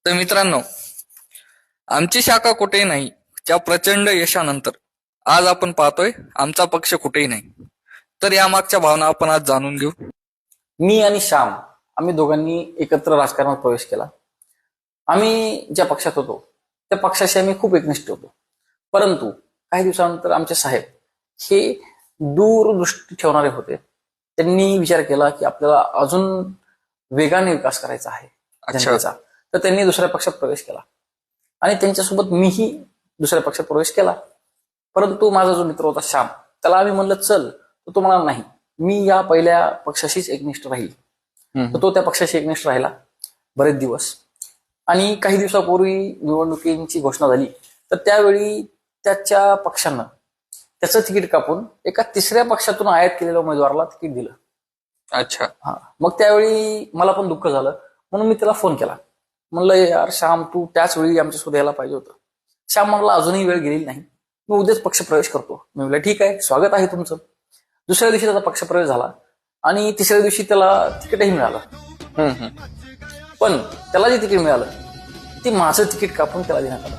तर मित्रांनो, आमची शाखा कुठेही नाही च्या प्रचंड यशानंतर आज आपण पाहतोय आमचा पक्ष कुठेही नाही. तर या मागच्या भावना आपण आज जाणून घेऊ. मी आणि श्याम आम्ही दोघांनी एकत्र राजकारणात प्रवेश केला. आम्ही ज्या पक्षात होतो त्या पक्षाशी आम्ही खूप एकनिष्ठ होतो. परंतु काही दिवसानंतर आमचे साहेब हे दूरदृष्टी ठेवणारे होते. त्यांनी विचार केला की आपल्याला अजून वेगाने विकास करायचा आहे जनतेचा. तर त्यांनी दुसऱ्या पक्षात प्रवेश केला आणि त्यांच्यासोबत मीही दुसऱ्या पक्षात प्रवेश केला. परंतु माझा जो मित्र होता श्याम, त्याला आम्ही म्हणलं चल, तर तो म्हणाला नाही, मी या पहिल्या पक्षाशीच एकनिष्ठ राहील. तर तो त्या पक्षाशी एकनिष्ठ राहिला बरेच दिवस. आणि काही दिवसापूर्वी निवडणुकीची घोषणा झाली तर त्यावेळी त्याच्या पक्षानं त्याचं तिकीट कापून एका तिसऱ्या पक्षातून आयात केलेल्या उमेदवाराला तिकीट दिलं. अच्छा. मग त्यावेळी मला पण दुःख झालं, म्हणून मी त्याला फोन केला. म्हणलं यार श्याम, तू त्याच वेळी आमच्यासोबत यायला पाहिजे होतं. श्याम म्हणला अजूनही वेळ गेलेली नाही, मी उद्याच पक्ष प्रवेश करतो. मी म्हणलं ठीक आहे, स्वागत आहे तुमचं. दुसऱ्या दिवशी त्याचा पक्ष प्रवेश झाला आणि तिसऱ्या दिवशी त्याला तिकीटही मिळालं. पण त्याला जे तिकीट मिळालं ते माझं तिकीट कापून त्याला देण्यात आलं.